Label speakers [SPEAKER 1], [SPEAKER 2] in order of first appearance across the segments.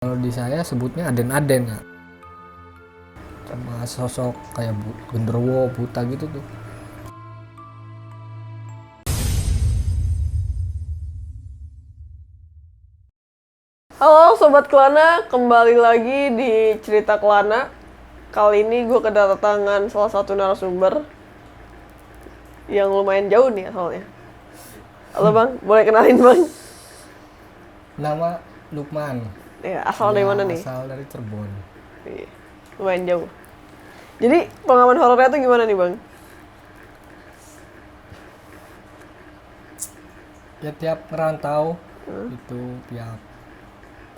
[SPEAKER 1] Kalau di saya sebutnya Aden-Aden ya. Sama sosok kayak genderuwo, buta gitu tuh.
[SPEAKER 2] Halo Sobat Kelana, kembali lagi di Cerita Kelana. Kali ini gue kedatangan salah satu narasumber yang lumayan jauh nih asalnya. Halo Bang, boleh kenalin Bang?
[SPEAKER 1] Nama Lukman.
[SPEAKER 2] Ya, asal dari mana nih?
[SPEAKER 1] Asal dari Cirebon.
[SPEAKER 2] Iya, lumayan jauh. Jadi pengalaman horornya tuh gimana nih Bang?
[SPEAKER 1] Ya tiap ngerantau itu tiap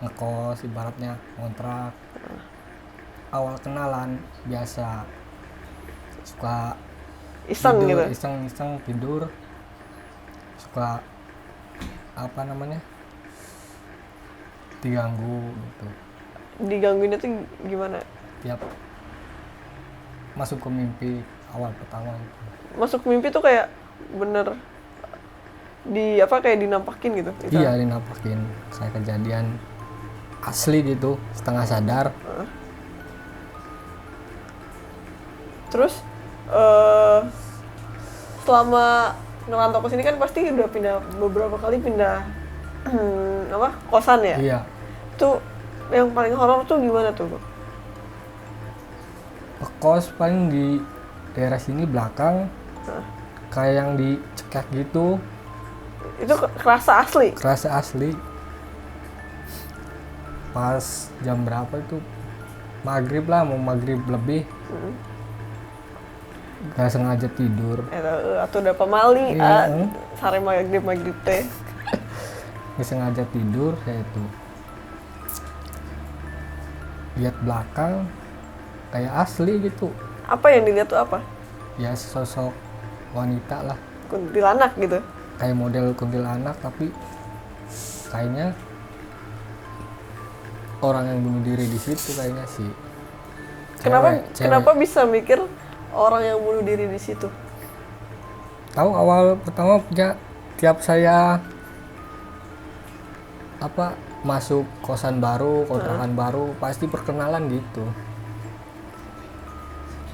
[SPEAKER 1] ngekos ibaratnya kontrak. Awal kenalan biasa suka
[SPEAKER 2] Iseng
[SPEAKER 1] tidur,
[SPEAKER 2] gitu?
[SPEAKER 1] iseng tidur, suka diganggu gitu.
[SPEAKER 2] Digangguinnya tuh gimana?
[SPEAKER 1] Tiap masuk ke mimpi awal pertama itu.
[SPEAKER 2] Masuk mimpi tuh kayak bener kayak dinampakin gitu?
[SPEAKER 1] Iya, dinampakin. Saya kejadian asli gitu, setengah sadar.
[SPEAKER 2] Terus selama ngerantau ke sini kan pasti udah beberapa kali pindah kosan ya?
[SPEAKER 1] Iya,
[SPEAKER 2] Itu yang paling horor tuh gimana tuh Bang?
[SPEAKER 1] kos paling di daerah sini belakang, kayak yang dicekek gitu,
[SPEAKER 2] Itu kerasa asli?
[SPEAKER 1] kerasa asli. Pas jam berapa itu? Maghrib lah, mau maghrib lebih. Gak sengaja tidur.
[SPEAKER 2] Atau udah pemali
[SPEAKER 1] Iya,
[SPEAKER 2] sare maghrib teh.
[SPEAKER 1] gak sengaja tidur saya itu. Lihat belakang, kayak asli gitu.
[SPEAKER 2] Apa yang dilihat tuh apa?
[SPEAKER 1] Ya sosok wanita lah,
[SPEAKER 2] Kuntilanak gitu?
[SPEAKER 1] kayak model kuntilanak tapi kayaknya orang yang bunuh diri di situ kayaknya sih. Cewek.
[SPEAKER 2] Kenapa bisa mikir orang yang bunuh diri di situ?
[SPEAKER 1] Tahu awal pertama ya, tiap saya masuk kosan baru, kontrakan baru pasti perkenalan gitu.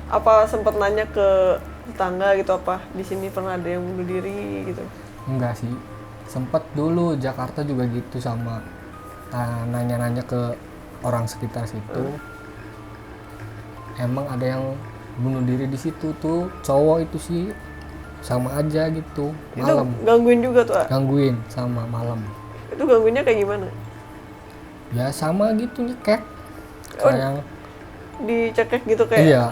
[SPEAKER 2] Apa sempat nanya ke tetangga gitu, apa di sini pernah ada yang bunuh diri gitu?
[SPEAKER 1] Enggak sih, sempet dulu Jakarta juga gitu sama nanya-nanya ke orang sekitar situ. Emang ada yang bunuh diri di situ tuh, cowok itu sih, sama aja gitu. Malam
[SPEAKER 2] Itu gangguin juga tuh?
[SPEAKER 1] gangguin sama malam.
[SPEAKER 2] Itu gangguinnya kayak gimana?
[SPEAKER 1] Ya sama gitu nyekek.
[SPEAKER 2] Oh,
[SPEAKER 1] Kayak yang
[SPEAKER 2] dicekek gitu kayak?
[SPEAKER 1] iya,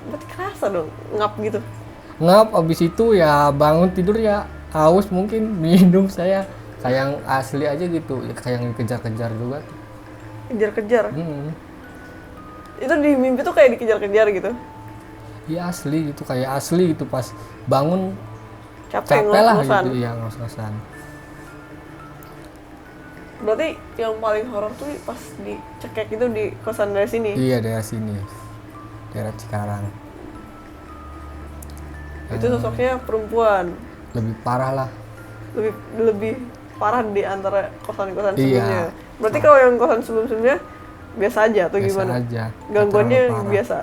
[SPEAKER 2] Berarti kerasa dong, ngap gitu?
[SPEAKER 1] ngap abis itu ya bangun tidur ya haus mungkin minum saya kayak yang asli aja gitu ya, kayak yang dikejar-kejar juga.
[SPEAKER 2] Kejar-kejar?
[SPEAKER 1] Hmm.
[SPEAKER 2] Itu di mimpi tuh kayak dikejar-kejar gitu?
[SPEAKER 1] Ya asli gitu, kayak asli gitu, pas bangun
[SPEAKER 2] Capek
[SPEAKER 1] capek lah
[SPEAKER 2] ngos-ngosan?
[SPEAKER 1] gitu ya, ngos-ngosan.
[SPEAKER 2] Berarti yang paling horor tuh pas dicekek itu di kosan dari sini?
[SPEAKER 1] Iya, daerah sini, daerah Cikarang.
[SPEAKER 2] Itu sosoknya perempuan?
[SPEAKER 1] Lebih parah lah.
[SPEAKER 2] Lebih parah di antara kosan-kosan
[SPEAKER 1] Iya.
[SPEAKER 2] sebelumnya? Berarti kalau yang kosan sebelum-sebelumnya biasa aja atau
[SPEAKER 1] Biasa
[SPEAKER 2] gimana?
[SPEAKER 1] aja,
[SPEAKER 2] Gangguannya
[SPEAKER 1] nggak terlalu parah.
[SPEAKER 2] biasa?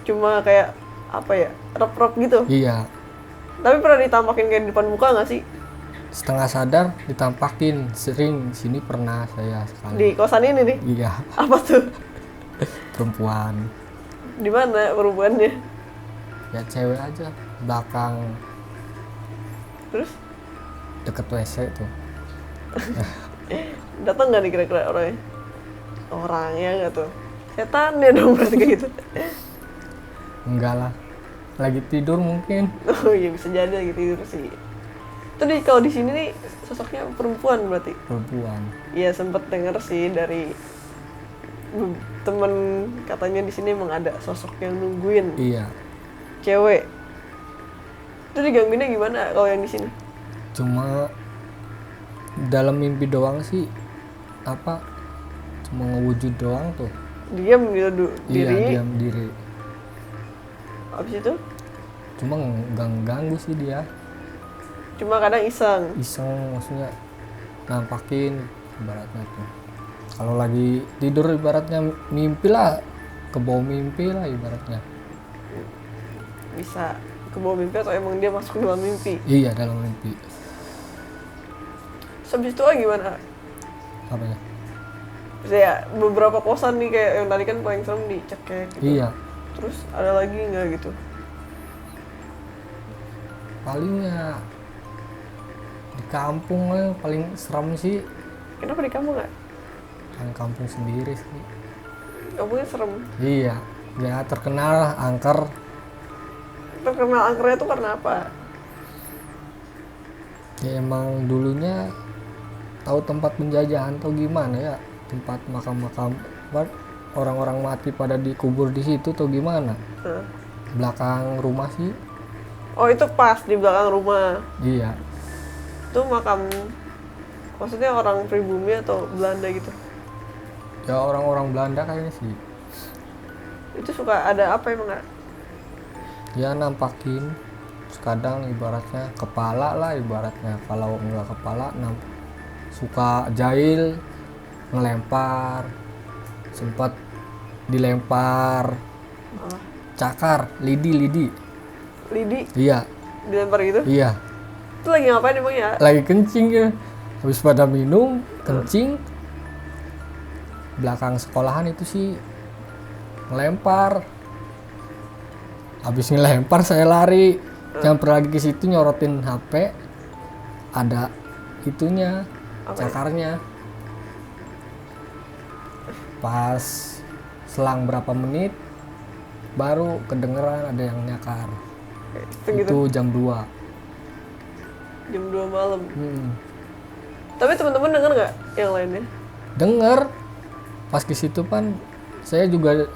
[SPEAKER 2] Cuma kayak apa ya, rep-rep gitu?
[SPEAKER 1] Iya,
[SPEAKER 2] Tapi pernah ditampakin kayak di depan muka nggak sih?
[SPEAKER 1] setengah sadar ditampakin, sering sini pernah saya sekali.
[SPEAKER 2] Di kosan ini nih?
[SPEAKER 1] Iya,
[SPEAKER 2] Apa tuh?
[SPEAKER 1] perempuan.
[SPEAKER 2] Di mana perempuannya?
[SPEAKER 1] Ya cewek aja, belakang
[SPEAKER 2] Terus
[SPEAKER 1] deket WC tuh.
[SPEAKER 2] datang nggak nih kira-kira orangnya? Orangnya nggak tuh? Setannya dong berarti kayak gitu.
[SPEAKER 1] Enggak lah, lagi tidur mungkin.
[SPEAKER 2] Oh iya, bisa jadi gitu tidur sih. Itu kalau di sini nih sosoknya perempuan berarti?
[SPEAKER 1] Perempuan.
[SPEAKER 2] Iya, sempet denger sih dari temen, katanya di sini emang ada sosok yang nungguin
[SPEAKER 1] Iya,
[SPEAKER 2] cewek. Itu digangguinnya gimana kalau yang di sini?
[SPEAKER 1] cuma dalam mimpi doang sih, cuma ngewujud doang tuh.
[SPEAKER 2] Diam gitu diri.
[SPEAKER 1] Iya, diam diri.
[SPEAKER 2] Habis itu
[SPEAKER 1] Cuma nggak ganggu sih dia.
[SPEAKER 2] cuma kadang iseng.
[SPEAKER 1] Iseng maksudnya nampakin ibaratnya tuh. Kalau lagi tidur ibaratnya mimpi lah, ke bawah mimpi lah ibaratnya.
[SPEAKER 2] Bisa ke bawah mimpi atau emang dia masuk ke dalam mimpi?
[SPEAKER 1] Iya, dalam mimpi.
[SPEAKER 2] Habis itu gimana?
[SPEAKER 1] Apa ya?
[SPEAKER 2] Saya beberapa kosan nih kayak yang tadi kan paling serem dicekek gitu.
[SPEAKER 1] Iya,
[SPEAKER 2] Terus ada lagi nggak gitu?
[SPEAKER 1] palingnya di kampung lah paling serem sih.
[SPEAKER 2] Kenapa di kampung nggak?
[SPEAKER 1] Kan kampung sendiri sih.
[SPEAKER 2] Kampungnya serem.
[SPEAKER 1] Iya, ya terkenal angker.
[SPEAKER 2] Terkenal angkernya tuh karena apa?
[SPEAKER 1] Ya emang dulunya tahu tempat penjajahan atau gimana ya, tempat makam-makam orang-orang mati pada dikubur di situ atau gimana.
[SPEAKER 2] Nah.
[SPEAKER 1] Belakang rumah sih.
[SPEAKER 2] Oh itu pas di belakang rumah.
[SPEAKER 1] Iya,
[SPEAKER 2] Itu makam, maksudnya orang pribumi atau Belanda gitu?
[SPEAKER 1] ya orang-orang Belanda kayaknya sih.
[SPEAKER 2] Itu suka ada apa emang nggak?
[SPEAKER 1] Ya nampakin kadang ibaratnya kepala lah, ibaratnya kalau nggak kepala suka jahil, ngelempar, sempat dilempar
[SPEAKER 2] Ah,
[SPEAKER 1] cakar lidi.
[SPEAKER 2] lidi
[SPEAKER 1] Iya,
[SPEAKER 2] dilempar gitu?
[SPEAKER 1] iya,
[SPEAKER 2] Itu lagi ngapain emang ya?
[SPEAKER 1] lagi kencing ya, habis pada minum kencing. Belakang sekolahan itu sih ngelempar, habis ngelempar saya lari, nyamper lagi ke situ nyorotin HP, ada itunya,
[SPEAKER 2] Apa ya?
[SPEAKER 1] cakarnya. Pas selang berapa menit baru kedengeran ada yang nyakar.
[SPEAKER 2] Itu gitu,
[SPEAKER 1] Itu jam 2.
[SPEAKER 2] jam 2 malam.
[SPEAKER 1] Hmm.
[SPEAKER 2] Tapi teman-teman denger nggak yang lainnya?
[SPEAKER 1] Denger pas ke situ kan saya juga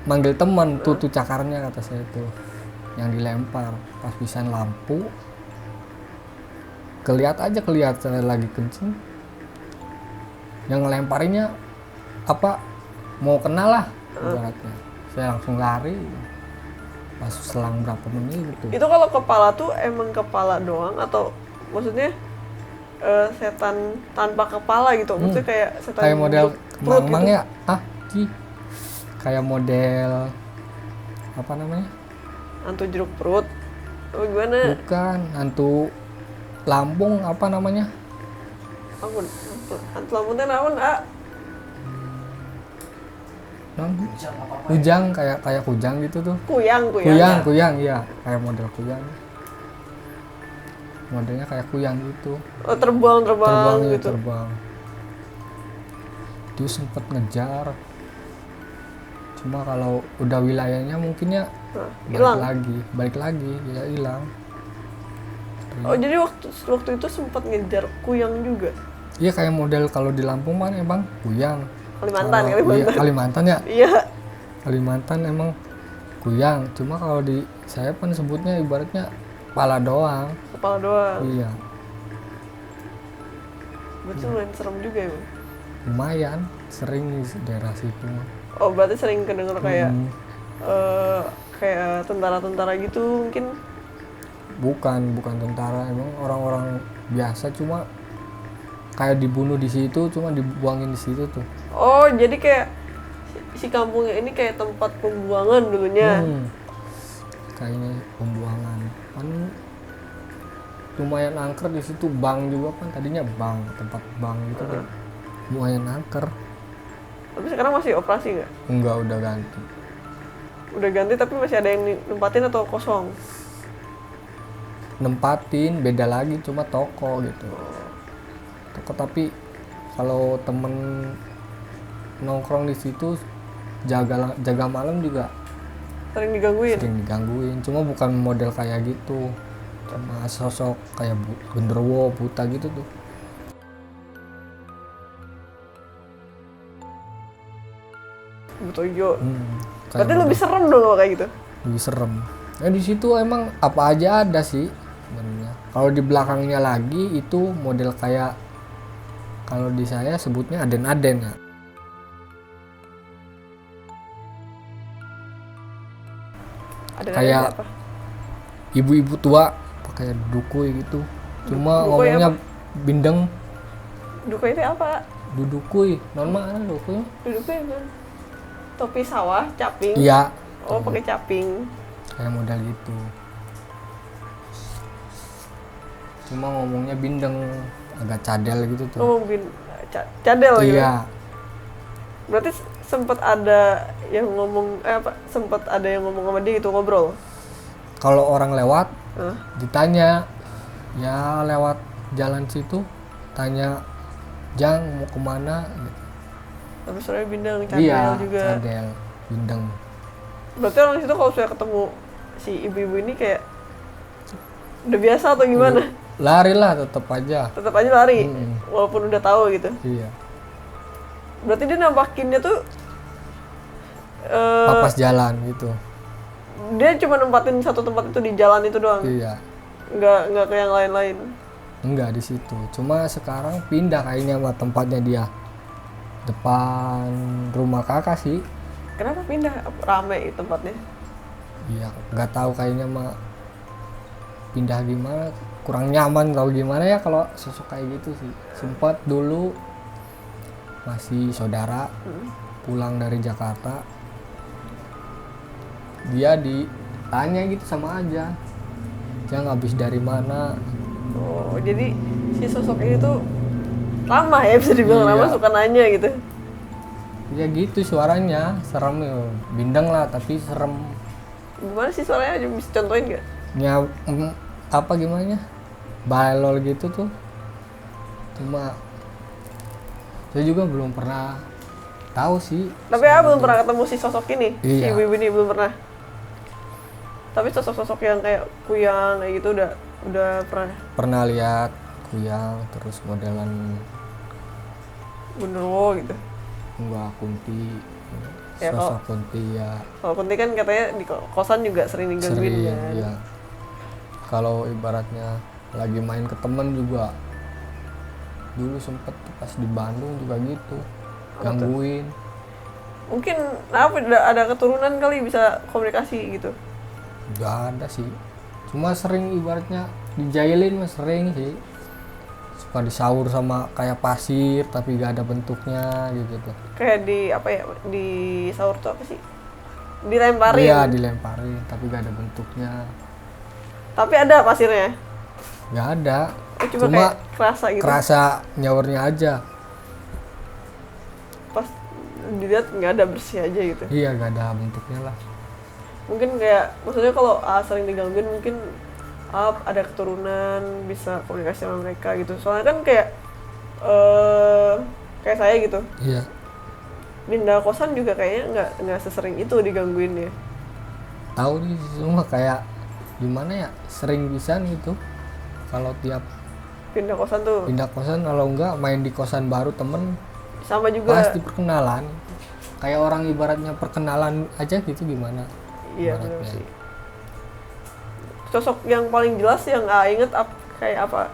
[SPEAKER 1] manggil teman tuh cakarnya, kata saya tuh yang dilempar. Pas pisan lampu kelihatan saya lagi kencing, yang ngelemparinya mau kenal lah ibaratnya. Saya langsung lari pas selang berapa menit gitu.
[SPEAKER 2] Itu kalau kepala tuh emang kepala doang atau maksudnya setan tanpa kepala gitu? Maksudnya kayak setan
[SPEAKER 1] Kayak model
[SPEAKER 2] perut
[SPEAKER 1] mang
[SPEAKER 2] gitu?
[SPEAKER 1] ya, kayak model apa namanya,
[SPEAKER 2] Hantu jeruk perut? Oh gimana?
[SPEAKER 1] bukan hantu lambung, apa namanya,
[SPEAKER 2] Ampun, hantu lamunnya naon, ah?
[SPEAKER 1] kujang, kayak kujang gitu tuh.
[SPEAKER 2] Kuyang.
[SPEAKER 1] Kuyang, iya, kayak model kuyang, modelnya kayak kuyang gitu.
[SPEAKER 2] Oh, terbang
[SPEAKER 1] Ya,
[SPEAKER 2] gitu.
[SPEAKER 1] terbang. Dia sempet ngejar, cuma kalau udah wilayahnya mungkin ya
[SPEAKER 2] Nah, hilang.
[SPEAKER 1] balik lagi ya hilang.
[SPEAKER 2] Oh, jadi waktu itu sempat ngejar kuyang juga.
[SPEAKER 1] Iya, kayak model kalau di Lampung mana bang, kuyang.
[SPEAKER 2] Kalimantan.
[SPEAKER 1] Iya, Kalimantan ya,
[SPEAKER 2] Iya.
[SPEAKER 1] Kalimantan emang kuyang. Cuma kalau di saya kan sebutnya ibaratnya kepala doang.
[SPEAKER 2] Kepala doang.
[SPEAKER 1] Iya,
[SPEAKER 2] Berarti lumayan serem juga ya, Bang?
[SPEAKER 1] lumayan sering di daerah situ.
[SPEAKER 2] Oh, berarti sering kedenger kayak
[SPEAKER 1] Hmm.
[SPEAKER 2] kayak tentara-tentara gitu mungkin.
[SPEAKER 1] Bukan tentara, emang orang-orang biasa, cuma kayak dibunuh di situ, cuma dibuangin di situ tuh.
[SPEAKER 2] Oh, jadi kayak si kampungnya ini kayak tempat pembuangan dulunya.
[SPEAKER 1] Kayaknya pembuangan kan, lumayan angker di situ. Bank juga kan tadinya tempat bank gitu kan, lumayan angker.
[SPEAKER 2] Tapi sekarang masih operasi nggak?
[SPEAKER 1] Enggak, udah ganti.
[SPEAKER 2] Udah ganti tapi masih ada yang nempatin atau kosong?
[SPEAKER 1] Nempatin beda lagi, cuma toko gitu. Toko, tapi kalau temen nongkrong di situ jaga malam juga
[SPEAKER 2] Sering digangguin?
[SPEAKER 1] sering digangguin, cuma bukan model kayak gitu, cuma sosok kayak genderuwo buta gitu tuh.
[SPEAKER 2] Buto hijau.
[SPEAKER 1] Kayak
[SPEAKER 2] Berarti lebih serem dong kalau kayak gitu?
[SPEAKER 1] lebih serem. Nah di situ emang apa aja ada sih sebenarnya. Kalau di belakangnya lagi itu model kayak, kalau di saya sebutnya aden-aden ya.
[SPEAKER 2] Ada
[SPEAKER 1] Kayak
[SPEAKER 2] apa?
[SPEAKER 1] ibu-ibu tua pakai dukui gitu. Cuma
[SPEAKER 2] Dukui
[SPEAKER 1] ngomongnya
[SPEAKER 2] apa?
[SPEAKER 1] bindeng.
[SPEAKER 2] Duka itu apa?
[SPEAKER 1] Dudukui, non mana dudukui?
[SPEAKER 2] Duduknya emang topi sawah, caping.
[SPEAKER 1] Iya,
[SPEAKER 2] Oh, pakai caping.
[SPEAKER 1] kayak modal gitu. Cuma ngomongnya bindeng, agak cadel gitu tuh.
[SPEAKER 2] Oh, cadel gitu.
[SPEAKER 1] Iya,
[SPEAKER 2] Berarti sempat ada yang ngomong sempat ada yang ngomong sama dia gitu, ngobrol.
[SPEAKER 1] kalau orang lewat
[SPEAKER 2] Hah?
[SPEAKER 1] ditanya, ya lewat jalan situ, tanya, Jang mau kemana? Gitu.
[SPEAKER 2] Tapi soalnya bindeng, cadel
[SPEAKER 1] Iya,
[SPEAKER 2] juga.
[SPEAKER 1] cadel, bindeng.
[SPEAKER 2] Berarti orang situ kalau sudah ketemu si ibu-ibu ini kayak udah biasa atau gimana?
[SPEAKER 1] Lari lah tetap aja.
[SPEAKER 2] Tetap aja lari,
[SPEAKER 1] Mm-mm.
[SPEAKER 2] walaupun udah tahu gitu.
[SPEAKER 1] Iya.
[SPEAKER 2] Berarti dia nampakinnya tuh
[SPEAKER 1] Papas jalan gitu.
[SPEAKER 2] dia cuma nempatin satu tempat itu di jalan itu doang,
[SPEAKER 1] Iya.
[SPEAKER 2] nggak ke yang lain-lain.
[SPEAKER 1] Enggak di situ. Cuma sekarang pindah kayaknya sama tempatnya dia. Depan rumah kakak sih.
[SPEAKER 2] Kenapa pindah? Rame tempatnya.
[SPEAKER 1] Iya, nggak tahu kayaknya mah pindah gimana, kurang nyaman tahu gimana ya kalau sosok kayak gitu sih. Sempat dulu masih saudara pulang dari Jakarta, dia ditanya gitu sama aja, Jang habis dari mana?
[SPEAKER 2] Oh, jadi si sosok ini tuh lama ya, bisa dibilang
[SPEAKER 1] Iya.
[SPEAKER 2] lama, suka nanya gitu.
[SPEAKER 1] Ya gitu suaranya, serem ya, bindeng lah tapi serem.
[SPEAKER 2] Gimana sih suaranya, aja bisa contohin nggak?
[SPEAKER 1] Ya apa gimana? Balol gitu tuh. Cuma saya juga belum pernah tahu sih.
[SPEAKER 2] Tapi belum pernah ketemu si sosok ini, si
[SPEAKER 1] Iya.
[SPEAKER 2] ibu ini belum pernah. Tapi sosok-sosok yang kayak kuyang kayak gitu udah pernah.
[SPEAKER 1] Pernah lihat kuyang terus modelan
[SPEAKER 2] Genderuwo gitu.
[SPEAKER 1] Mbak Kunti,
[SPEAKER 2] Ya,
[SPEAKER 1] sosok Kunti ya
[SPEAKER 2] Kalau Kunti kan katanya di kosan juga sering digangguin
[SPEAKER 1] sering
[SPEAKER 2] kan.
[SPEAKER 1] ya. Kalau ibaratnya lagi main ke temen juga, dulu sempet pas di Bandung juga gitu, gangguin.
[SPEAKER 2] Mungkin ada keturunan kali bisa komunikasi gitu.
[SPEAKER 1] Gak ada sih, cuma sering ibaratnya dijailin mas, sering sih, suka disaur sama kayak pasir tapi gak ada bentuknya gitu.
[SPEAKER 2] Kayak di sahur tuh apa sih? Dilemparin.
[SPEAKER 1] Iya dilemparin tapi gak ada bentuknya,
[SPEAKER 2] Tapi ada pasirnya.
[SPEAKER 1] gak ada,
[SPEAKER 2] Oh, cuma
[SPEAKER 1] cuma
[SPEAKER 2] kayak kerasa gitu.
[SPEAKER 1] kerasa nyaurnya aja.
[SPEAKER 2] Pas dilihat nggak ada, bersih aja gitu.
[SPEAKER 1] Iya gak ada bentuknya lah.
[SPEAKER 2] Mungkin kayak maksudnya kalau sering digangguin mungkin ada keturunan bisa komunikasi sama mereka gitu. Soalnya kan kayak kayak saya gitu.
[SPEAKER 1] Iya.
[SPEAKER 2] Pindah kosan juga kayaknya nggak sesering itu digangguin ya.
[SPEAKER 1] Tahu nih semua kayak gimana ya, sering pisan gitu. Kalau tiap
[SPEAKER 2] Pindah kosan tuh
[SPEAKER 1] pindah kosan, kalau enggak main di kosan baru temen
[SPEAKER 2] sama juga.
[SPEAKER 1] pasti perkenalan. Kayak orang ibaratnya perkenalan aja gitu gimana?
[SPEAKER 2] Iya benar
[SPEAKER 1] ibaratnya.
[SPEAKER 2] sih. Sosok yang paling jelas yang inget kayak apa?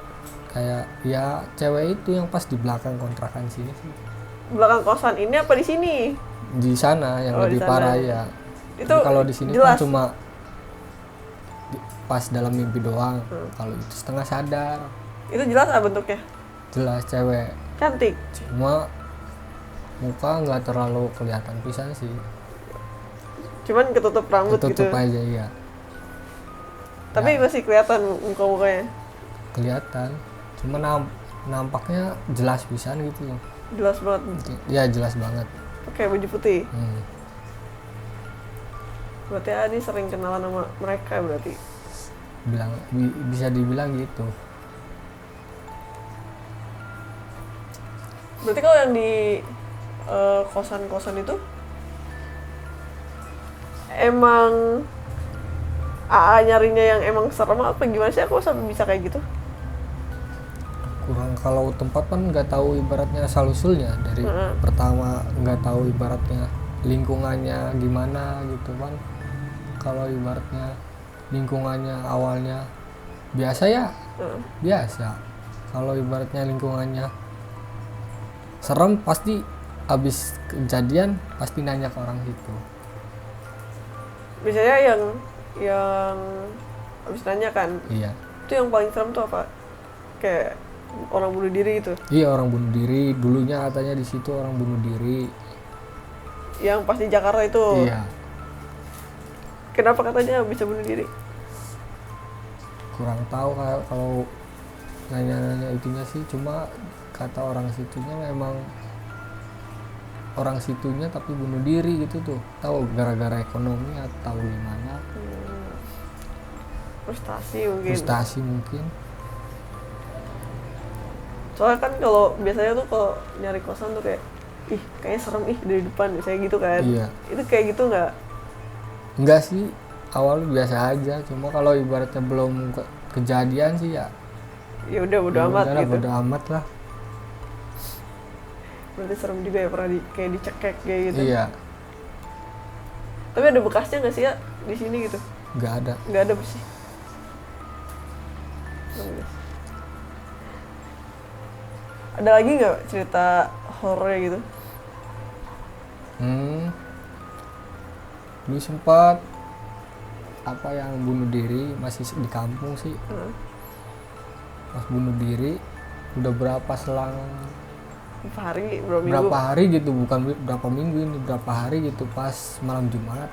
[SPEAKER 1] Kayak ya cewek itu yang pas di belakang kontrakan sini sih.
[SPEAKER 2] Belakang kosan ini apa di sini?
[SPEAKER 1] Di sana yang
[SPEAKER 2] Oh,
[SPEAKER 1] lebih
[SPEAKER 2] di sana.
[SPEAKER 1] parah ya.
[SPEAKER 2] Itu
[SPEAKER 1] Tapi kalau di sini
[SPEAKER 2] jelas.
[SPEAKER 1] kan cuma pas dalam mimpi doang. Kalau itu setengah sadar.
[SPEAKER 2] Itu jelas bentuknya.
[SPEAKER 1] Jelas cewek.
[SPEAKER 2] Cantik.
[SPEAKER 1] Cuma muka nggak terlalu kelihatan pisan sih.
[SPEAKER 2] Cuman ketutup rambut
[SPEAKER 1] Ketutup
[SPEAKER 2] gitu.
[SPEAKER 1] aja ya.
[SPEAKER 2] Tapi masih kelihatan muka-mukanya.
[SPEAKER 1] Kelihatan. Cuma nampaknya jelas pisan gitu.
[SPEAKER 2] Jelas banget.
[SPEAKER 1] Ya jelas banget.
[SPEAKER 2] Pakai baju putih. Berarti Adi sering kenalan sama mereka berarti.
[SPEAKER 1] Bisa dibilang gitu.
[SPEAKER 2] Berarti kalau yang di kosan-kosan itu emang AA nyarinya yang emang serem apa gimana sih, aku sampai bisa kayak gitu?
[SPEAKER 1] Kurang, kalau tempat kan nggak tahu ibaratnya asal usulnya dari pertama, nggak tahu ibaratnya lingkungannya gimana gitu kan. Kalau ibaratnya lingkungannya awalnya biasa ya biasa. Kalau ibaratnya lingkungannya serem, pasti habis kejadian pasti nanya ke orang situ.
[SPEAKER 2] Biasanya yang habis nanya kan,
[SPEAKER 1] Iya.
[SPEAKER 2] itu yang paling serem tuh apa? Kayak orang bunuh diri itu.
[SPEAKER 1] Iya, orang bunuh diri. Dulunya katanya di situ orang bunuh diri.
[SPEAKER 2] Yang pas di Jakarta itu.
[SPEAKER 1] Iya,
[SPEAKER 2] Kenapa katanya bisa bunuh diri?
[SPEAKER 1] kurang tahu kalau nanya-nanya itunya sih, cuma kata orang situnya memang orang situnya tapi bunuh diri gitu tuh. Tahu gara-gara ekonomi atau gimana?
[SPEAKER 2] Frustasi mungkin.
[SPEAKER 1] Frustasi mungkin.
[SPEAKER 2] Soalnya kan kalau biasanya tuh kalau nyari kosan tuh kayak kayaknya serem dari depan misalnya gitu kan.
[SPEAKER 1] Iya.
[SPEAKER 2] Itu kayak gitu nggak?
[SPEAKER 1] Enggak sih, awalnya biasa aja. Cuma kalau ibaratnya belum kejadian sih ya.
[SPEAKER 2] Ya udah bodo
[SPEAKER 1] ya
[SPEAKER 2] amat
[SPEAKER 1] udahlah,
[SPEAKER 2] gitu.
[SPEAKER 1] bodo amat lah.
[SPEAKER 2] Berarti serem juga ya pernah kayak dicekek kayak gitu.
[SPEAKER 1] Iya,
[SPEAKER 2] Tapi ada bekasnya nggak sih ya di sini gitu?
[SPEAKER 1] nggak ada.
[SPEAKER 2] Nggak ada bersih. Ada lagi nggak cerita horor gitu?
[SPEAKER 1] Dulu sempat apa yang bunuh diri masih di kampung sih. Pas bunuh diri udah berapa selang
[SPEAKER 2] Berapa hari, berapa minggu?
[SPEAKER 1] berapa hari gitu, bukan berapa minggu ini, berapa hari gitu. Pas malam Jumat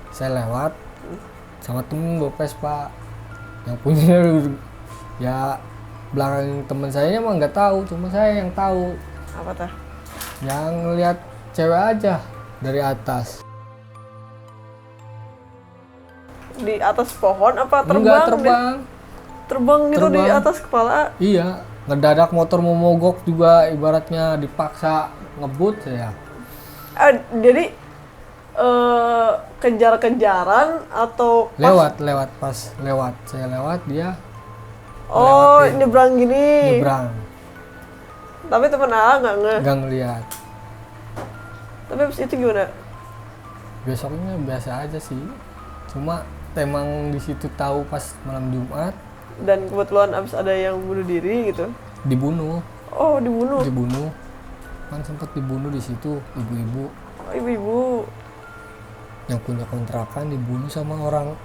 [SPEAKER 1] saya lewat sama temen bawa Vespa yang punya ya, belakang temen saya mah nggak tahu, cuma saya yang tahu,
[SPEAKER 2] Apa tah?
[SPEAKER 1] yang lihat cewek aja dari atas.
[SPEAKER 2] Di atas pohon apa terbang?
[SPEAKER 1] Enggak, terbang.
[SPEAKER 2] Terbang gitu di
[SPEAKER 1] Terbang.
[SPEAKER 2] atas kepala.
[SPEAKER 1] Iya, ngedadak motor mau mogok juga, ibaratnya dipaksa ngebut saya.
[SPEAKER 2] Jadi kejar-kejaran atau pas-
[SPEAKER 1] Lewat pas lewat saya lewat dia
[SPEAKER 2] Oh,
[SPEAKER 1] lewatin.
[SPEAKER 2] nyebrang gini.
[SPEAKER 1] nyebrang,
[SPEAKER 2] Tapi temen A nggak nge.
[SPEAKER 1] nggak ngeliat.
[SPEAKER 2] Tapi abis itu gimana?
[SPEAKER 1] Besoknya biasa aja sih, cuma emang di situ tahu pas malam Jumat
[SPEAKER 2] Dan kebetulan abis ada yang bunuh diri gitu.
[SPEAKER 1] dibunuh,
[SPEAKER 2] Oh, dibunuh.
[SPEAKER 1] kan sempat dibunuh di situ, ibu-ibu
[SPEAKER 2] Oh, ibu-ibu.
[SPEAKER 1] yang punya kontrakan dibunuh sama orang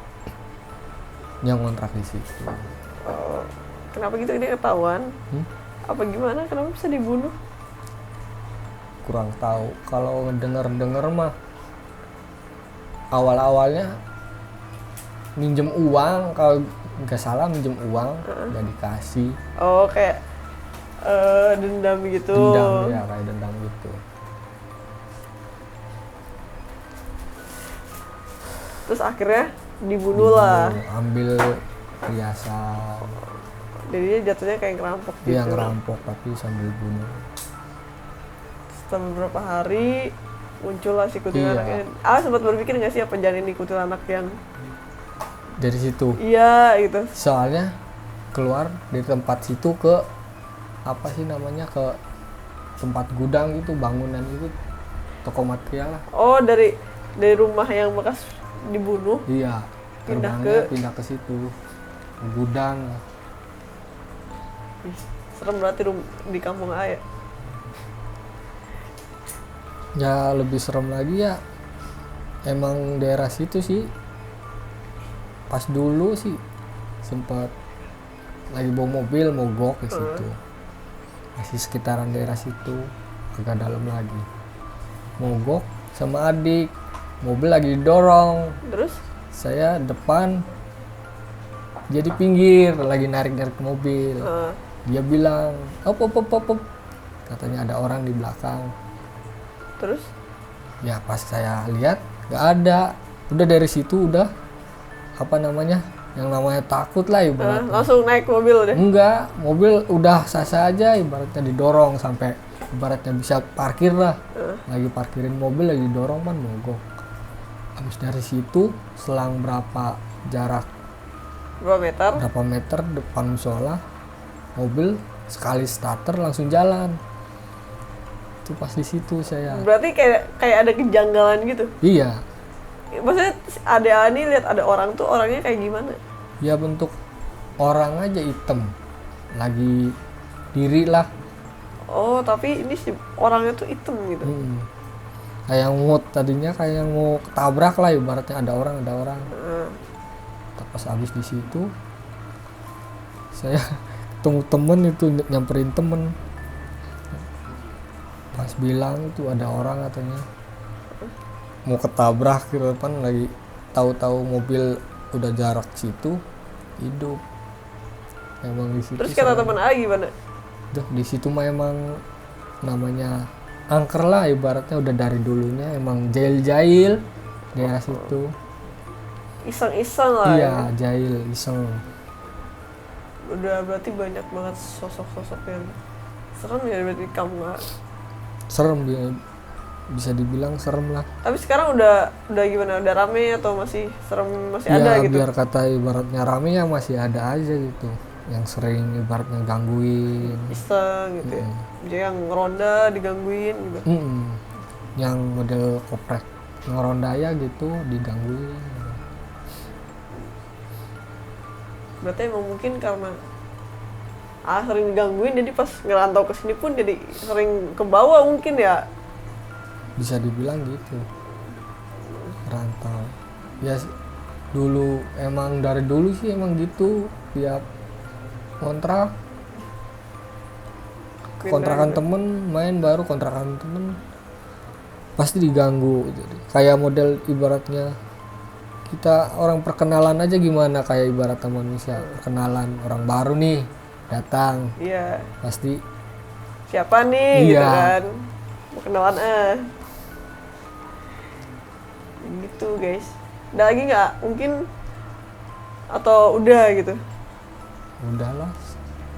[SPEAKER 1] yang kontrak di situ.
[SPEAKER 2] Oh, kenapa gitu dia ketahuan? Apa gimana? Kenapa bisa dibunuh?
[SPEAKER 1] Kurang tahu. Kalau denger mah awal-awalnya minjem uang, kalau nggak salah minjem uang nggak dikasih.
[SPEAKER 2] Oh, kayak dendam gitu.
[SPEAKER 1] Dendam ya, kayak dendam gitu.
[SPEAKER 2] Terus akhirnya dibunuh lah.
[SPEAKER 1] Ambil perhiasan.
[SPEAKER 2] Jadi dia jatuhnya kayak ngerampok gitu.
[SPEAKER 1] Dia ngerampok tapi sambil bunuh.
[SPEAKER 2] Setelah beberapa hari muncullah si kuntilanak
[SPEAKER 1] Iya.
[SPEAKER 2] anaknya. Sempat berpikir nggak sih apa jangan ini kuntilanak yang
[SPEAKER 1] Dari situ.
[SPEAKER 2] iya gitu.
[SPEAKER 1] Soalnya keluar dari tempat situ ke apa sih namanya, ke tempat gudang gitu, bangunan itu, toko material lah.
[SPEAKER 2] Oh, dari rumah yang bekas dibunuh.
[SPEAKER 1] Iya,
[SPEAKER 2] Pindah
[SPEAKER 1] terbangnya pindah ke situ, ke gudang.
[SPEAKER 2] Ih, serem berarti di kampung A ya.
[SPEAKER 1] Ya lebih serem lagi ya, emang daerah situ sih. Pas dulu sih sempat lagi bawa mobil mogok ke situ, masih sekitaran daerah situ, agak dalam lagi. Mogok sama adik, mobil lagi didorong,
[SPEAKER 2] Terus
[SPEAKER 1] saya depan, dia di pinggir lagi narik mobil. Dia bilang op, katanya ada orang di belakang.
[SPEAKER 2] terus
[SPEAKER 1] Ya pas saya lihat nggak ada, udah dari situ udah apa namanya, yang namanya takut lah ibaratnya.
[SPEAKER 2] langsung naik mobil deh.
[SPEAKER 1] Enggak, mobil udah sasa aja, ibaratnya didorong sampai ibaratnya bisa parkir lah. Lagi parkirin mobil lagi didorong kan mogok. Habis dari situ selang berapa jarak,
[SPEAKER 2] Berapa
[SPEAKER 1] berapa meter
[SPEAKER 2] meter?
[SPEAKER 1] depan musola, mobil sekali starter langsung jalan. Itu pas di situ saya.
[SPEAKER 2] Berarti kayak ada kejanggalan gitu.
[SPEAKER 1] Iya,
[SPEAKER 2] Maksudnya ada Ani lihat ada orang tuh, orangnya kayak gimana?
[SPEAKER 1] ya bentuk orang aja hitam, lagi diri lah.
[SPEAKER 2] Oh, tapi ini si orangnya tuh hitam gitu.
[SPEAKER 1] Kayak mau tadinya kayak mau ketabrak lah ibaratnya, ada orang. Pas habis di situ saya ketemu temen itu nyamperin temen, pas bilang itu ada orang katanya mau ketabrak ke depan lagi, tahu-tahu mobil udah jarak situ hidup. Emang di situ
[SPEAKER 2] Terus kata teman A gimana?
[SPEAKER 1] di situ mah emang namanya angker lah, ibaratnya udah dari dulunya emang jahil-jahil daerah situ.
[SPEAKER 2] Iseng-iseng lah.
[SPEAKER 1] Iya,
[SPEAKER 2] Ya.
[SPEAKER 1] jahil, iseng.
[SPEAKER 2] Udah berarti banyak banget sosok-sosok yang serem ya berarti kamu.
[SPEAKER 1] Serem bisa dibilang serem lah.
[SPEAKER 2] Tapi sekarang udah gimana? Udah rame atau masih serem, masih
[SPEAKER 1] Ya
[SPEAKER 2] ada gitu?
[SPEAKER 1] biar kata ibaratnya rame ya masih ada aja gitu yang sering ibaratnya gangguin.
[SPEAKER 2] Iseng gitu ya. Jadi yang ronda digangguin gitu.
[SPEAKER 1] Yang model koprek ngeronda ya gitu digangguin.
[SPEAKER 2] Berarti emang mungkin karena sering digangguin jadi pas ngerantau ke sini pun jadi sering ke bawah mungkin ya.
[SPEAKER 1] Bisa dibilang gitu. Rantau. Ya dulu emang dari dulu sih emang gitu, tiap kontrak kontrakan temen main baru kontrakan temen pasti diganggu. Jadi kayak model ibaratnya kita orang perkenalan aja gimana, kayak ibaratnya manusia perkenalan orang baru nih datang
[SPEAKER 2] Iya.
[SPEAKER 1] pasti
[SPEAKER 2] Siapa nih gitu
[SPEAKER 1] Iya.
[SPEAKER 2] kan. Mau kenalan gitu guys. Ada lagi nggak mungkin atau udah gitu?
[SPEAKER 1] udahlah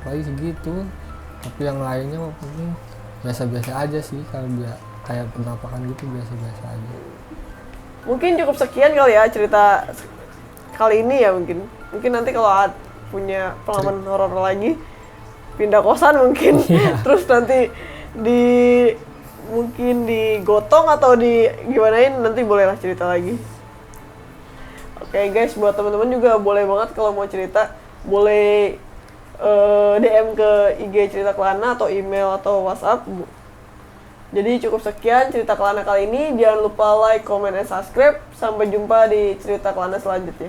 [SPEAKER 1] paling segitu, tapi yang lainnya mah paling biasa-biasa aja sih. Kalau kayak penampakan gitu biasa-biasa aja.
[SPEAKER 2] Mungkin cukup sekian kali ya cerita kali ini ya mungkin. Mungkin nanti kalau punya pengalaman horor lagi pindah kosan mungkin. Terus nanti mungkin digotong atau gimanain nanti bolehlah cerita lagi. Oke guys, buat teman-teman juga boleh banget kalau mau cerita boleh DM ke IG Cerita Kelana atau email atau WhatsApp. Jadi cukup sekian cerita Kelana kali ini. Jangan lupa like, comment, dan subscribe. Sampai jumpa di cerita Kelana selanjutnya.